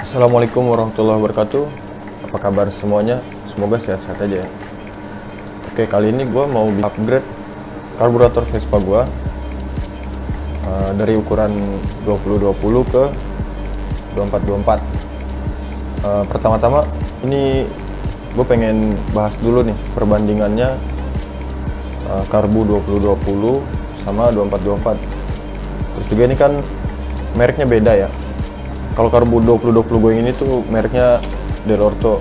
Assalamualaikum warahmatullahi wabarakatuh. Apa kabar semuanya? Semoga sehat-sehat aja ya. Oke, kali ini gue mau upgrade karburator Vespa gue dari ukuran 2020 ke 2424. Pertama-tama ini gue pengen bahas dulu nih perbandingannya karbu 2020 sama 2424. Terus juga ini kan mereknya beda ya. Kalau karbu 2020 gue ini tuh mereknya Dell'Orto,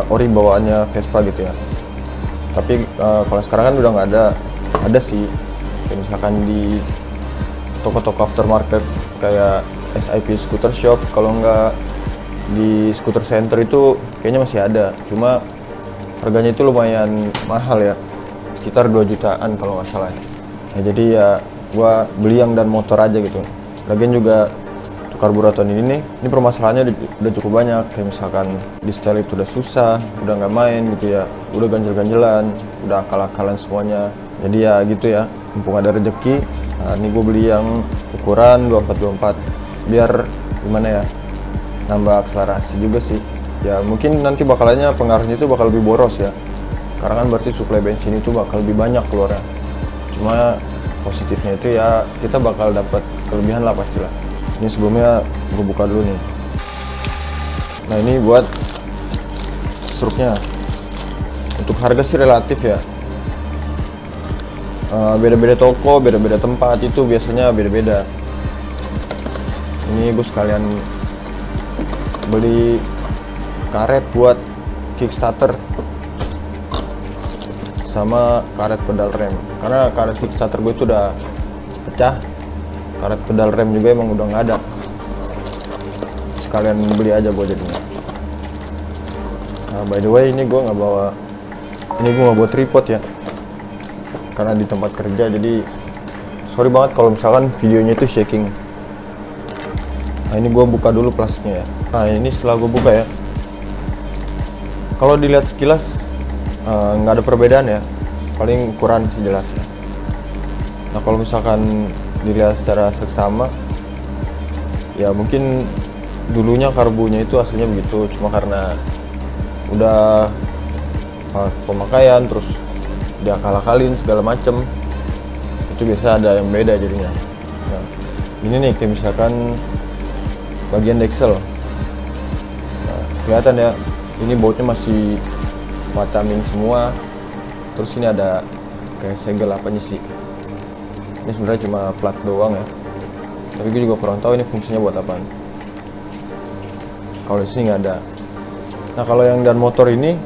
ori bawaannya Vespa gitu ya. Tapi kalau sekarang kan udah nggak ada sih. Kayak misalkan di toko-toko aftermarket kayak SIP Scooter Shop, kalau nggak di Scooter Center itu kayaknya masih ada. Cuma harganya itu lumayan mahal ya, sekitar 2 jutaan kalau nggak salah. Nah, jadi ya gua beli yang dan motor aja gitu. Lagian juga karburator ini permasalahannya udah cukup banyak. Kayak misalkan di setel itu udah susah, udah nggak main gitu ya, udah ganjel-ganjelan, udah akal-akalan semuanya. Jadi ya gitu ya, mumpung ada rezeki. Nah, ini gue beli yang ukuran 2424 biar gimana ya, nambah akselerasi juga sih ya. Mungkin nanti bakalannya pengaruhnya itu bakal lebih boros ya, karena kan berarti suplai bensin itu bakal lebih banyak keluarnya. Cuma positifnya itu ya kita bakal dapat kelebihan lah pastilah. Ini sebelumnya gue buka dulu nih. Nah, ini buat struknya. Untuk harga sih relatif ya, beda-beda toko, beda-beda tempat itu biasanya beda-beda. Ini gue sekalian beli karet buat kickstarter sama karet pedal rem, karena karet kickstarter gue itu udah pecah. Karet pedal rem juga emang udah nggak ada. Sekalian beli aja gue jadinya. Nah, by the way, ini gue nggak bawa tripod ya, karena di tempat kerja. Jadi sorry banget kalau misalkan videonya itu shaking. Nah, ini gue buka dulu plastiknya ya. Nah, ini setelah gue buka ya, kalau dilihat sekilas nggak ada perbedaan ya, paling ukuran sih jelas ya. Nah, kalau misalkan dilihat secara seksama ya, mungkin dulunya karbunya itu aslinya begitu, cuma karena udah pemakaian terus diakal-akalin segala macem, itu biasa ada yang beda jadinya. Nah, ini nih kayak misalkan bagian deksel. Nah, kelihatan ya, ini bautnya masih vitamin semua. Terus ini ada kayak segel apanya sih. Ini sebenarnya cuma plat doang ya, tapi gue juga kurang tahu ini fungsinya buat apaan. Kalau di sini nggak ada. Nah, kalau yang dan motor ini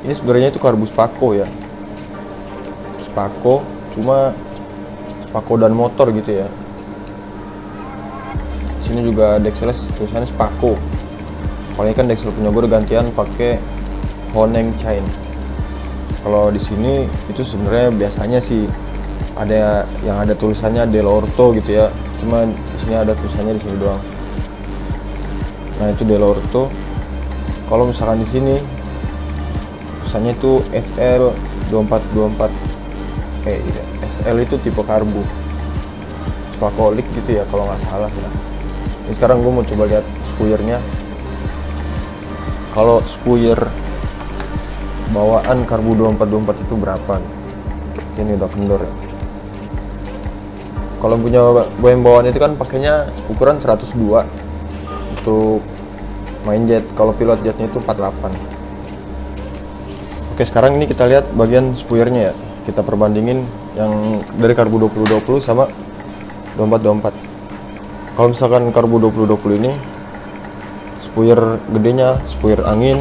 sebenarnya itu karbu Spako ya. Spako, cuma Spako dan motor gitu ya. Sini juga dekselnya tulisannya Spako. Kalau ini kan deksel punya gue udah gantian pakai Honeng chain. Kalau di sini itu sebenarnya biasanya sih ada yang ada tulisannya Dell'Orto gitu ya. Cuma di sini ada tulisannya di sini doang. Nah, itu Dell'Orto. Kalau misalkan di sini tulisannya itu SL 2424. SL itu tipe karbu Spakolik gitu ya kalau nggak salah ya. Ini sekarang gue mau coba lihat spuyernya. Kalau spuyer bawaan karbu 2424 itu berapa nih? Ini udah kendor ya. Kalau punya gue yang bawaan itu kan pakainya ukuran 102 untuk main jet. Kalau pilot jetnya itu 48. Oke, sekarang ini kita lihat bagian spuyernya ya. Kita perbandingin yang dari karbu 2020 sama 2424. Kalau misalkan karbu 2020 ini spuyer gedenya, spuyer angin,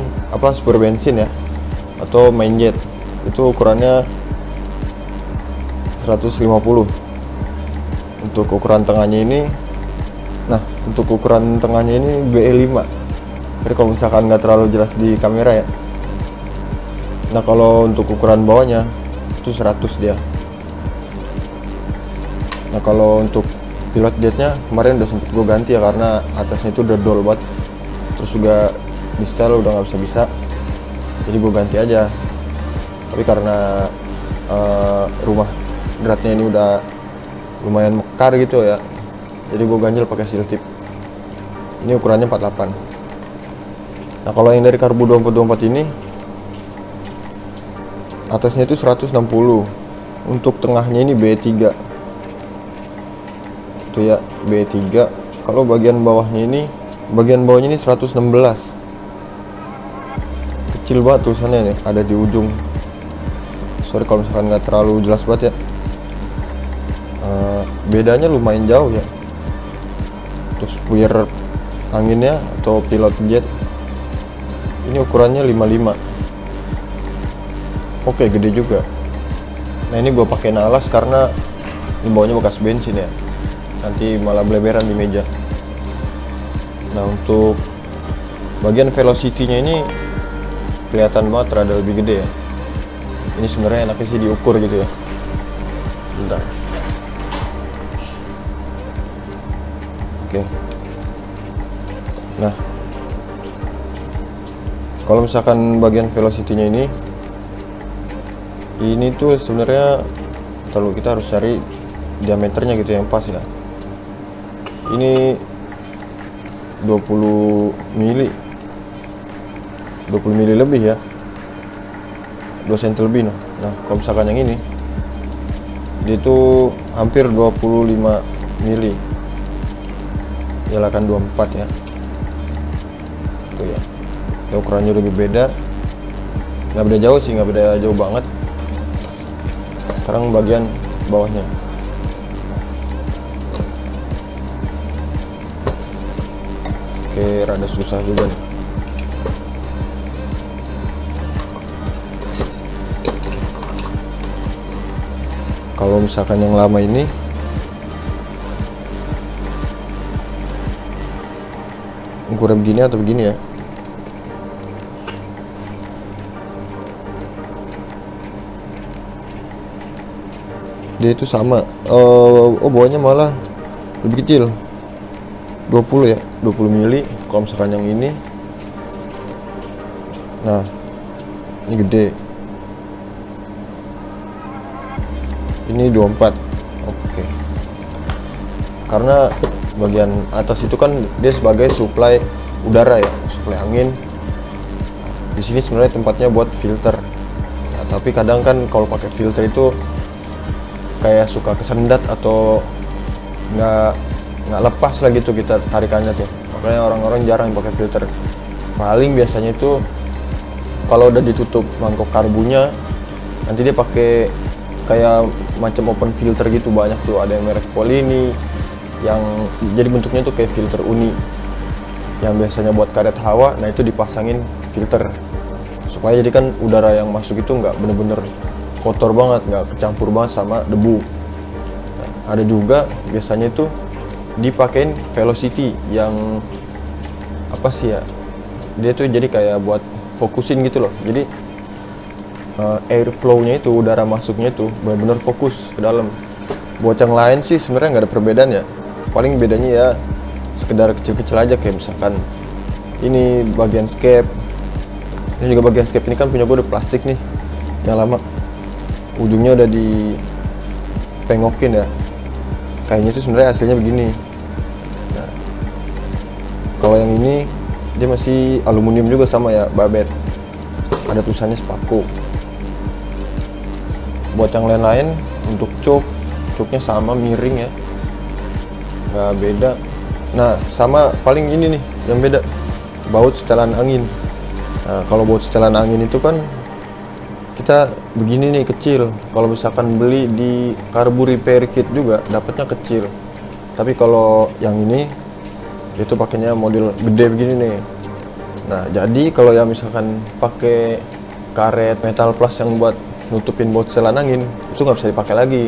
spuyer bensin ya, atau main jet, itu ukurannya 150. Untuk ukuran tengahnya ini, untuk ukuran tengahnya ini BE5. Jadi kalau misalkan nggak terlalu jelas di kamera ya. Nah, kalau untuk ukuran bawahnya itu 100 dia. Nah, kalau untuk pilot jetnya kemarin udah sempet gue ganti ya, karena atasnya itu udah dol banget. Terus juga di setel udah nggak bisa, jadi gue ganti aja. Tapi karena rumah dratnya ini udah lumayan mekar gitu ya, jadi gue ganjel pakai seal tip. Ini ukurannya 48. Nah kalau yang dari karbu 2424 ini atasnya itu 160, untuk tengahnya ini B3 itu ya, B3. Kalau bagian bawahnya ini 116, kecil banget tulisannya nih, ada di ujung. Sorry kalau misalkan nggak terlalu jelas banget ya. Bedanya lumayan jauh ya. Terus puyer anginnya atau pilot jet ini ukurannya 55. Oke, gede juga. Nah ini gue pakai alas karena ini bawahnya bekas bensin ya, nanti malah beleberan di meja. Nah untuk bagian velocity-nya ini kelihatan banget rada lebih gede ya. Ini sebenarnya enaknya sih diukur gitu ya. Bentar. Oke. Nah kalau misalkan bagian velocity-nya ini tuh sebenarnya kita harus cari diameternya gitu yang pas ya. Ini 20 mili lebih ya, 2 cm lebih. Nah kalau misalkan yang ini dia itu hampir 25 mili, nyalakan 24 ya. Tuh ya, ukurannya udah beda. Nggak beda jauh sih, nggak beda jauh banget. Sekarang bagian bawahnya. Oke, rada susah juga nih. Kalau misalkan yang lama ini ukurnya begini atau begini ya. Dia itu sama. Bawahnya malah lebih kecil, 20 ya, 20 mili. Kalau misalkan yang ini, nah ini gede, ini 24. Oke. Karena bagian atas itu kan dia sebagai suplai udara ya, suplai angin. Di sini sebenarnya tempatnya buat filter. Nah, tapi kadang kan kalau pakai filter itu kayak suka kesendat atau nggak lepas lah gitu kita tarikannya tuh. Makanya orang-orang jarang pakai filter. Paling biasanya itu kalau udah ditutup mangkok karbunya, nanti dia pakai kayak macam open filter gitu, banyak tuh. Ada yang merek Polini yang jadi bentuknya tuh kayak filter uni yang biasanya buat karet hawa. Nah itu dipasangin filter supaya jadi kan udara yang masuk itu nggak bener-bener kotor banget, nggak kecampur banget sama debu. Nah, ada juga biasanya itu dipakein velocity yang apa sih ya, dia tuh jadi kayak buat fokusin gitu loh. Jadi airflow-nya itu, udara masuknya itu benar-benar fokus ke dalam. Buat yang lain sih sebenarnya nggak ada perbedaan ya, paling bedanya ya sekedar kecil-kecil aja. Kayak misalkan ini bagian scape, ini juga bagian scape. Ini kan punya gue udah plastik nih yang lama, ujungnya udah dipengokin ya. Kayaknya itu sebenarnya hasilnya begini. Nah, kalau yang ini dia masih aluminium juga sama ya, babet. Ada tulisannya Spaco. Buat yang lain-lain untuk cuknya sama, miring ya, nggak beda. Nah sama paling ini nih yang beda, baut setelan angin. Nah kalau baut setelan angin itu kan kita begini nih, kecil. Kalau misalkan beli di karbu repair kit juga dapatnya kecil. Tapi kalau yang ini itu pakainya model gede begini nih. Nah jadi kalau yang misalkan pakai karet metal plus yang buat nutupin baut setelan angin, itu nggak bisa dipakai lagi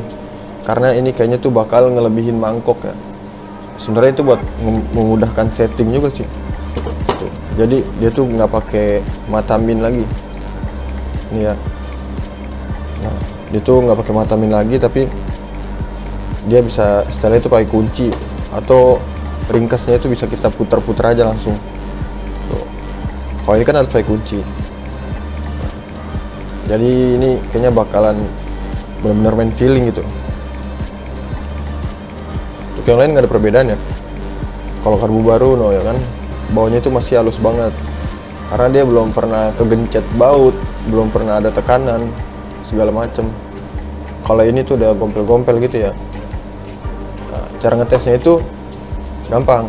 karena ini kayaknya tuh bakal ngelebihin mangkok ya. Sebenarnya itu buat memudahkan setting juga sih. Tuh. Jadi dia tuh nggak pakai mata min lagi. Ini ya. Nah, dia tuh nggak pakai mata min lagi, tapi dia bisa setelah itu pakai kunci, atau ringkasnya itu bisa kita putar-putar aja langsung. Tuh. Kalau ini kan harus pakai kunci. Jadi ini kayaknya bakalan benar-benar main feeling gitu. Untuk yang lain nggak ada perbedaan ya. Kalau karbu baru no ya kan, baunya itu masih halus banget karena dia belum pernah kegencet baut, belum pernah ada tekanan segala macem. Kalau ini tuh udah gompel-gompel gitu ya. Nah, cara ngetesnya itu gampang,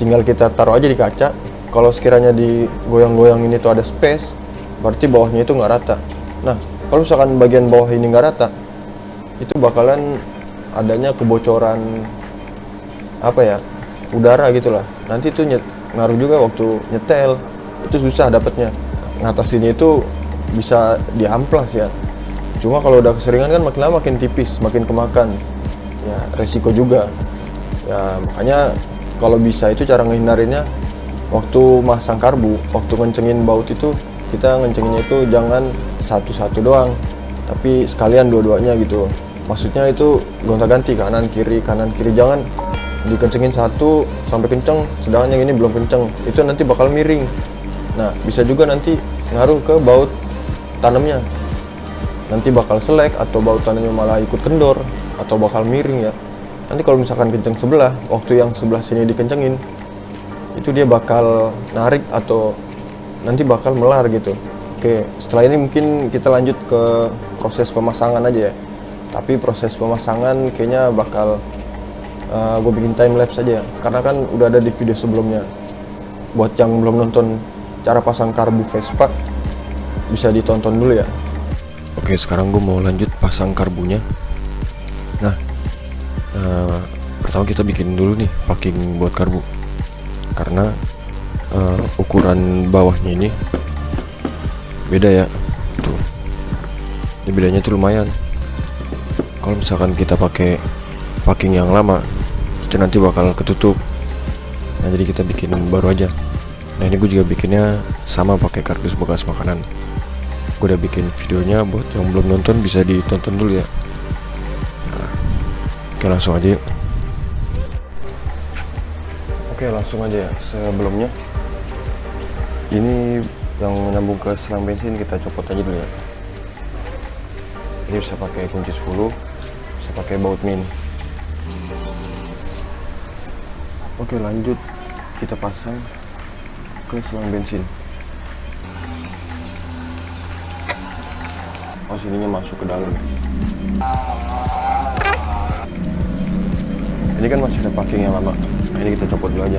tinggal kita taruh aja di kaca. Kalau sekiranya di goyang-goyang ini tuh ada space, berarti bawahnya itu nggak rata. Nah, kalau misalkan bagian bawah ini nggak rata, itu bakalan adanya kebocoran apa ya, udara gitulah. Nanti itu ngaruh juga waktu nyetel, itu susah dapetnya. Ngatasinnya itu bisa diamplas ya. Cuma kalau udah keseringan kan makin lama makin tipis, makin kemakan. Ya resiko juga. Ya makanya kalau bisa itu cara ngehindarinnya, waktu masang karbu, waktu ngencengin baut itu kita ngencenginnya itu jangan satu-satu doang, tapi sekalian dua-duanya gitu. Maksudnya itu gonta-ganti kanan kiri, jangan dikencengin satu sampai kenceng sedangkan yang ini belum kenceng, itu nanti bakal miring. Nah bisa juga nanti ngaruh ke baut tanamnya, nanti bakal selek atau baut tanamnya malah ikut kendor atau bakal miring ya. Nanti kalau misalkan kenceng sebelah, waktu yang sebelah sini dikencengin, itu dia bakal narik atau nanti bakal melar gitu. Oke, setelah ini mungkin kita lanjut ke proses pemasangan aja ya. Tapi proses pemasangan kayaknya bakal gue bikin time lapse aja ya, karena kan udah ada di video sebelumnya. Buat yang belum nonton cara pasang karbu Vespa, bisa ditonton dulu ya. Oke, sekarang gue mau lanjut pasang karbunya. Nah, pertama kita bikin dulu nih packing buat karbu, karena ukuran bawahnya ini beda ya. Tuh, ini bedanya tuh lumayan. Kalau misalkan kita pakai packing yang lama, itu nanti bakal ketutup. Nah jadi kita bikin baru aja. Nah ini gue juga bikinnya sama pakai kardus bekas makanan. Gue udah bikin videonya, buat yang belum nonton bisa ditonton dulu ya. Nah, oke langsung aja yuk. Oke langsung aja ya. Sebelumnya ini yang nyambung ke selang bensin kita copot aja dulu ya. Ini bisa pakai kunci 10, bisa pakai baut min. Oke lanjut, kita pasang ke selang bensin. Oh sininya masuk ke dalam. Ini kan masih ada packing yang lama. Nah ini kita copot dulu aja.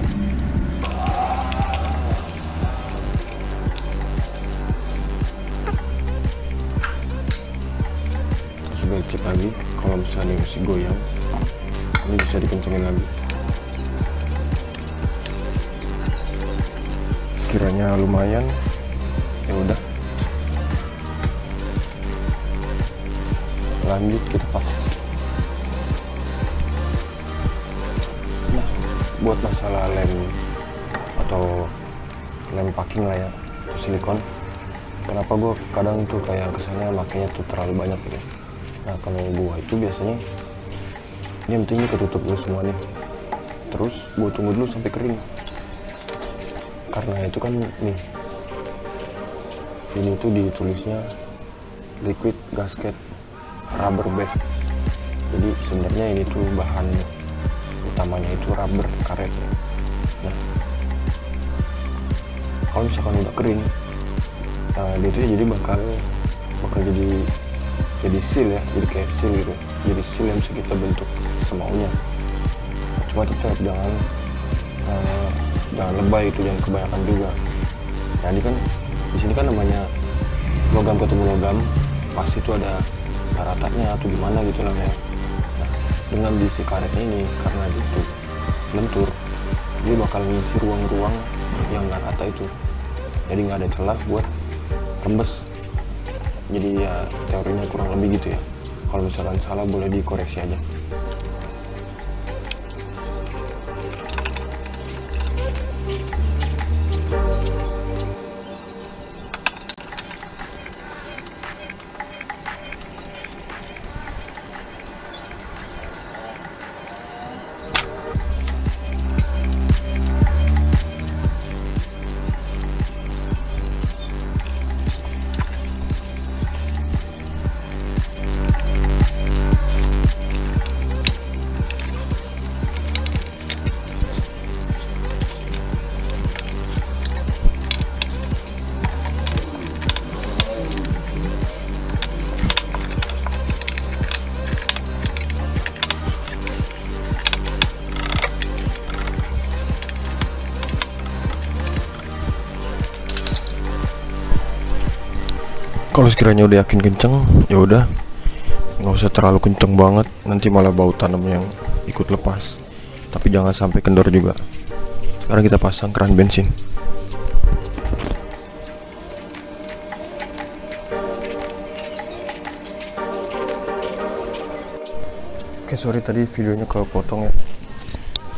Terus juga cek lagi, kalau misalnya masih goyang, ini bisa dikencengin lagi. Sekiranya lumayan, ya udah. Lanjut kita pakai. Nah, buat masalah lem atau lem packing lah ya, itu silikon. Kenapa gue kadang tuh kayak kesannya makanya tuh terlalu banyak gitu. Nah kalau gue itu biasanya ini yang penting ketutup dulu semua nih. Terus gue tunggu dulu sampai kering. Karena itu kan nih, ini tuh ditulisnya liquid gasket rubber base. Jadi sebenarnya ini tuh bahan utamanya itu rubber karet. Nah, kalau misalkan udah kering, dia tuh jadi bakal jadi seal ya, jadi kayak seal gitu. Jadi seal yang bisa kita bentuk semaunya. Cuma tetap jangan lebay itu, jangan kebanyakan juga. Nah ini kan di sini kan namanya logam ketemu logam, pasti itu ada ratanya atau gimana gitu lah ya. Nah dengan diisi karetnya ini, karena itu lentur, dia bakal ngisi ruang-ruang yang nggak rata itu, jadi nggak ada celah buat rembes. Jadi ya teorinya kurang lebih gitu ya. Kalau misalkan salah boleh dikoreksi aja. Kalau sekiranya udah yakin kenceng, ya udah, nggak usah terlalu kenceng banget, nanti malah bau tanam yang ikut lepas. Tapi jangan sampai kendor juga. Sekarang kita pasang keran bensin. Oke, sorry tadi videonya kepotong ya.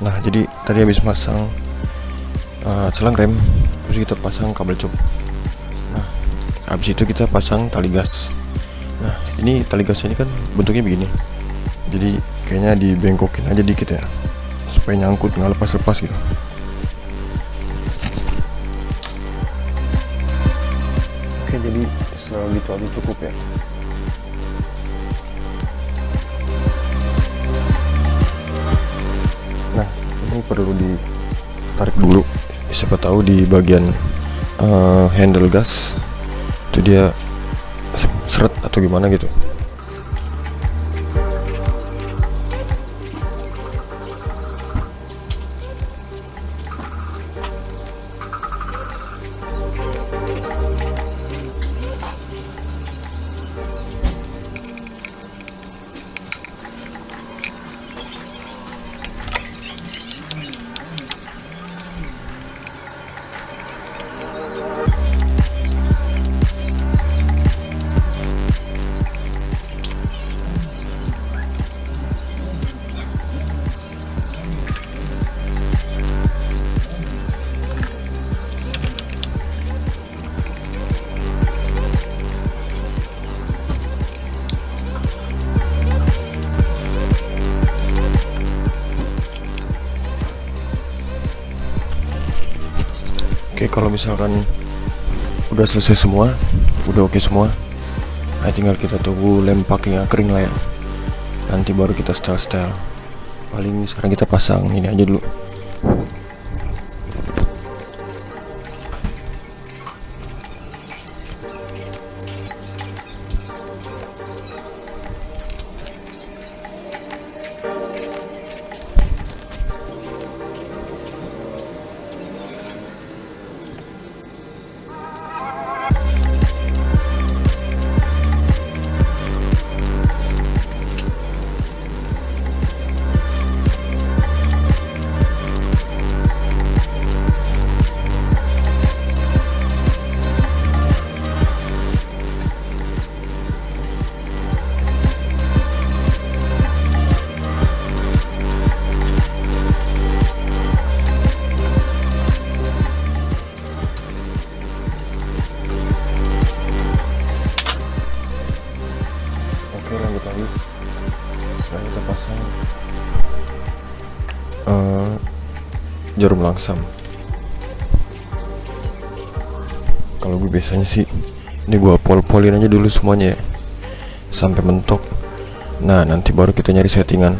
Nah, jadi tadi habis masang selang rem, terus kita pasang kabel cop. Nah, habis itu kita pasang tali gas. Nah, ini tali gasnya ini kan bentuknya begini. Jadi kayaknya dibengkokin aja dikit ya, supaya nyangkut nggak lepas-lepas gitu. Oke, jadi segitu aja cukup ya. Nah, ini perlu ditarik dulu. Siapa tahu di bagian handle gas itu dia seret atau gimana gitu. Oke, kalau misalkan udah selesai semua, udah oke semua, nah tinggal kita tunggu lem packingnya kering lah ya. Nanti baru kita setel. Paling sekarang kita pasang ini aja dulu. Oke, lanjut lagi. Sekarang kita pasang jarum langsam. Kalau gue biasanya sih ini gue pol-polin aja dulu semuanya ya, sampai mentok. Nah, nanti baru kita nyari settingan.